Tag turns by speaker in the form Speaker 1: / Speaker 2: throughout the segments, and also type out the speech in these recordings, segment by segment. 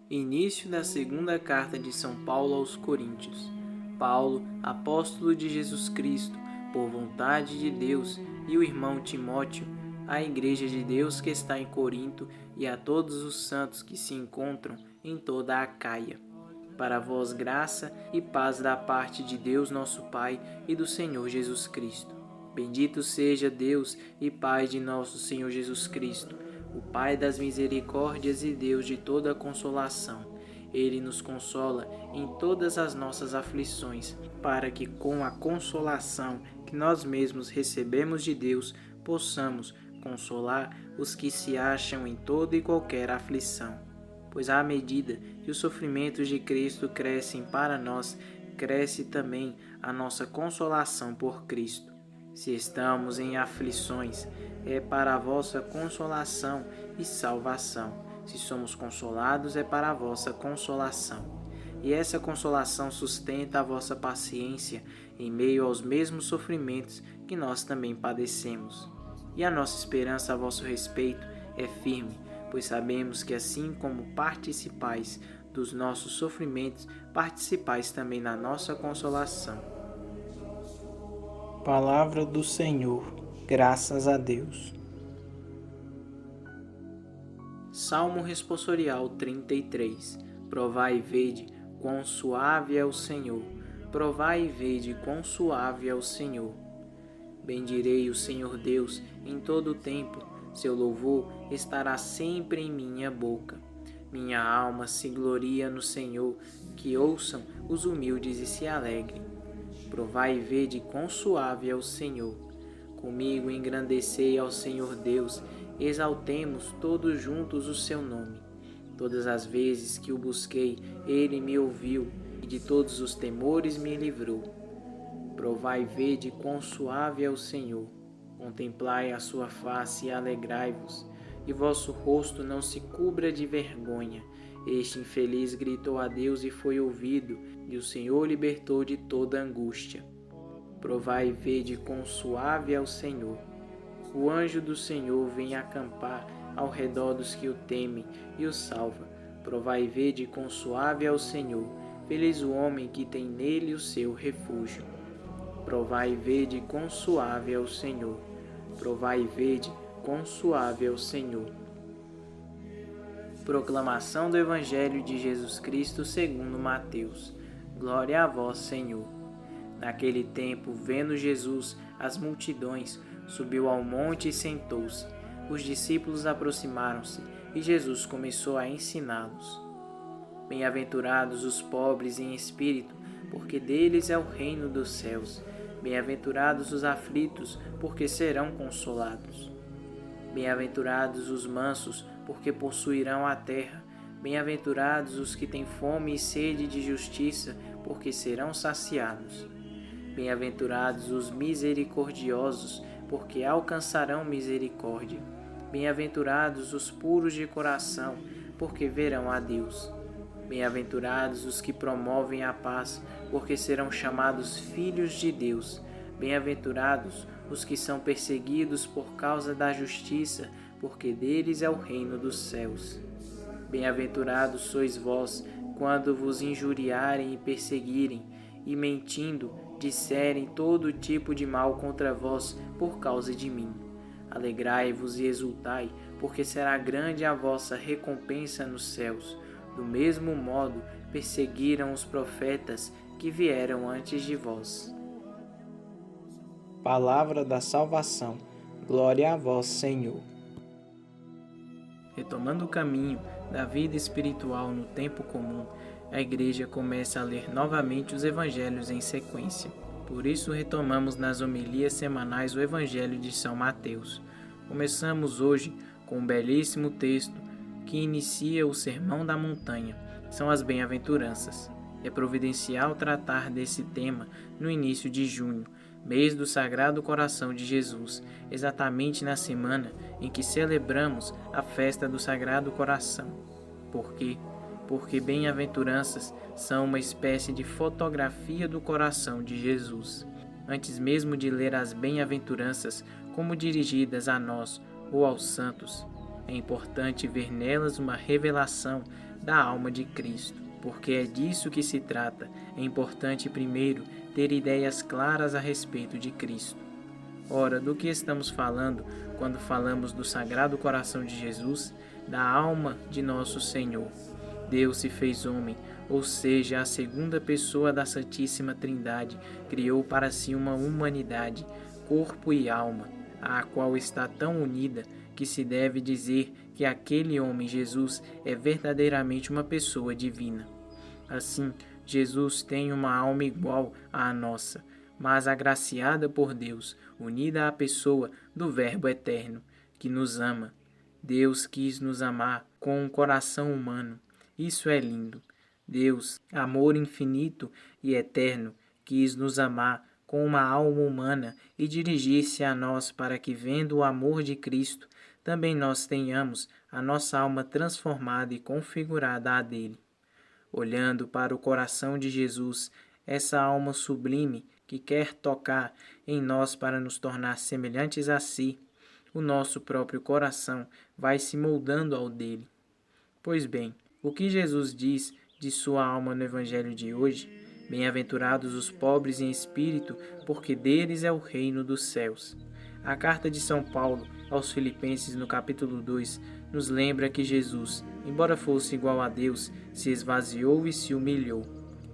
Speaker 1: Início da segunda carta de São Paulo aos Coríntios. Paulo, apóstolo de Jesus Cristo, por vontade de Deus, e o irmão Timóteo, à Igreja de Deus que está em Corinto e a todos os santos que se encontram em toda a Acaia. Para vós graça e paz da parte de Deus nosso Pai e do Senhor Jesus Cristo. Bendito seja Deus e Pai de nosso Senhor Jesus Cristo, o Pai das misericórdias e Deus de toda consolação. Ele nos consola em todas as nossas aflições, para que com a consolação que nós mesmos recebemos de Deus, possamos consolar os que se acham em toda e qualquer aflição. Pois à medida que os sofrimentos de Cristo crescem para nós, cresce também a nossa consolação por Cristo. Se estamos em aflições, é para a vossa consolação e salvação. Se somos consolados, é para a vossa consolação. E essa consolação sustenta a vossa paciência em meio aos mesmos sofrimentos que nós também padecemos. E a nossa esperança a vosso respeito é firme, pois sabemos que assim como participais dos nossos sofrimentos, participais também na nossa consolação. Palavra do Senhor, graças a Deus. Salmo Responsorial 33. Provai e vede quão suave é o Senhor, provai e vede quão suave é o Senhor. Bendirei o Senhor Deus em todo o tempo, seu louvor estará sempre em minha boca. Minha alma se gloria no Senhor, que ouçam os humildes e se alegrem. Provai e vede quão suave é o Senhor. Comigo engrandecei ao Senhor Deus, exaltemos todos juntos o seu nome. Todas as vezes que o busquei, ele me ouviu, e de todos os temores me livrou. Provai e vede quão suave é o Senhor. Contemplai a sua face e alegrai-vos, e vosso rosto não se cubra de vergonha. Este infeliz gritou a Deus e foi ouvido, e o Senhor libertou de toda angústia. Provai e vede quão suave é o Senhor. O anjo do Senhor vem acampar ao redor dos que o temem e o salva. Provai e vede quão suave é o Senhor. Feliz o homem que tem nele o seu refúgio. Provai e vede quão suave é o Senhor. Provai e vede quão suave é o Senhor. Proclamação do Evangelho de Jesus Cristo segundo Mateus. Glória a vós, Senhor. Naquele tempo, vendo Jesus as multidões, subiu ao monte e sentou-se. Os discípulos aproximaram-se e Jesus começou a ensiná-los. Bem-aventurados os pobres em espírito, porque deles é o reino dos céus. Bem-aventurados os aflitos, porque serão consolados. Bem-aventurados os mansos, porque possuirão a terra. Bem-aventurados os que têm fome e sede de justiça, porque serão saciados. Bem-aventurados os misericordiosos, porque alcançarão misericórdia. Bem-aventurados os puros de coração, porque verão a Deus. Bem-aventurados os que promovem a paz, porque serão chamados filhos de Deus. Bem-aventurados os que são perseguidos por causa da justiça, porque deles é o reino dos céus. Bem-aventurados sois vós, quando vos injuriarem e perseguirem, e mentindo, disserem todo tipo de mal contra vós por causa de mim. Alegrai-vos e exultai, porque será grande a vossa recompensa nos céus. Do mesmo modo, perseguiram os profetas que vieram antes de vós. Palavra da salvação. Glória a vós, Senhor. Retomando o caminho da vida espiritual no tempo comum, a Igreja começa a ler novamente os Evangelhos em sequência. Por isso, retomamos nas homilias semanais o Evangelho de São Mateus. Começamos hoje com um belíssimo texto que inicia o Sermão da Montanha. São as bem-aventuranças. É providencial tratar desse tema no início de junho, mês do Sagrado Coração de Jesus, exatamente na semana em que celebramos a festa do Sagrado Coração. Por quê? Porque bem-aventuranças são uma espécie de fotografia do coração de Jesus. Antes mesmo de ler as bem-aventuranças como dirigidas a nós ou aos santos, é importante ver nelas uma revelação da alma de Cristo, porque é disso que se trata. É importante primeiro ter ideias claras a respeito de Cristo. Ora, do que estamos falando quando falamos do Sagrado Coração de Jesus, da alma de nosso Senhor? Deus se fez homem, ou seja, a segunda pessoa da Santíssima Trindade, criou para si uma humanidade, corpo e alma, a qual está tão unida que se deve dizer que aquele homem, Jesus, é verdadeiramente uma pessoa divina. Assim, Jesus tem uma alma igual à nossa, mas agraciada por Deus, unida à pessoa do Verbo eterno, que nos ama. Deus quis nos amar com um coração humano. Isso é lindo. Deus, amor infinito e eterno, quis nos amar com uma alma humana e dirigir-se a nós para que, vendo o amor de Cristo, também nós tenhamos a nossa alma transformada e configurada à dele. Olhando para o coração de Jesus, essa alma sublime que quer tocar em nós para nos tornar semelhantes a si, o nosso próprio coração vai se moldando ao dele. Pois bem, o que Jesus diz de sua alma no Evangelho de hoje? Bem-aventurados os pobres em espírito, porque deles é o reino dos céus. A carta de São Paulo aos Filipenses, no capítulo 2, nos lembra que Jesus, embora fosse igual a Deus, se esvaziou e se humilhou.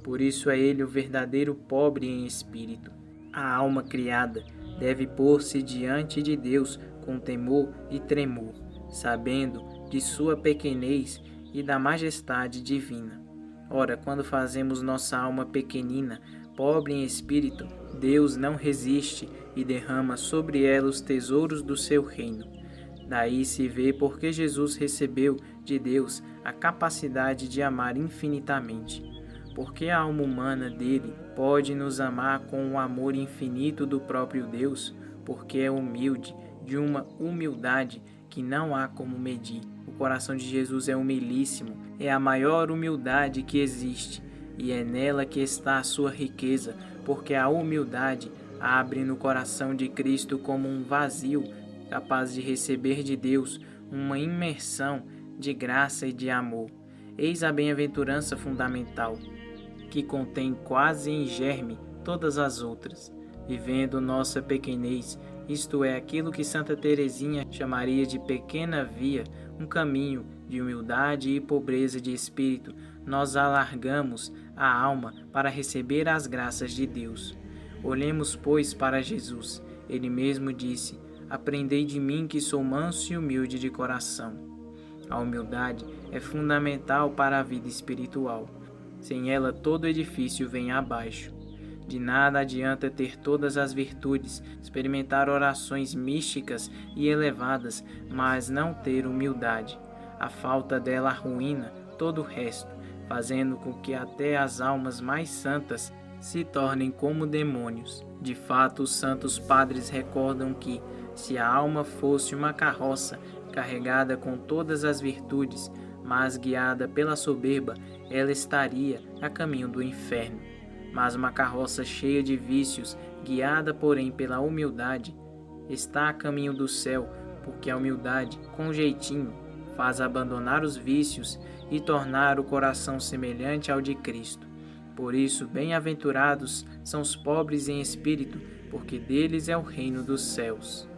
Speaker 1: Por isso é ele o verdadeiro pobre em espírito. A alma criada deve pôr-se diante de Deus com temor e tremor, sabendo de sua pequenez e da majestade divina. Ora, quando fazemos nossa alma pequenina, pobre em espírito, Deus não resiste e derrama sobre ela os tesouros do seu reino. Daí se vê porque Jesus recebeu de Deus a capacidade de amar infinitamente. Porque a alma humana dele pode nos amar com o amor infinito do próprio Deus, porque é humilde, de uma humildade que não há como medir. O coração de Jesus é humilíssimo, é a maior humildade que existe, e é nela que está a sua riqueza, porque a humildade abre no coração de Cristo como um vazio, capaz de receber de Deus uma imersão de graça e de amor. Eis a bem-aventurança fundamental, que contém quase em germe todas as outras, vivendo nossa pequenez, isto é, aquilo que Santa Teresinha chamaria de pequena via, um caminho de humildade e pobreza de espírito, nós alargamos a alma para receber as graças de Deus. Olhemos, pois, para Jesus. Ele mesmo disse: "Aprendei de mim que sou manso e humilde de coração." A humildade é fundamental para a vida espiritual. Sem ela, todo edifício vem abaixo. De nada adianta ter todas as virtudes, experimentar orações místicas e elevadas, mas não ter humildade. A falta dela arruína todo o resto, fazendo com que até as almas mais santas se tornem como demônios. De fato, os santos padres recordam que, se a alma fosse uma carroça carregada com todas as virtudes, mas guiada pela soberba, ela estaria a caminho do inferno. Mas uma carroça cheia de vícios, guiada porém pela humildade, está a caminho do céu, porque a humildade, com jeitinho, faz abandonar os vícios e tornar o coração semelhante ao de Cristo. Por isso, bem-aventurados são os pobres em espírito, porque deles é o reino dos céus.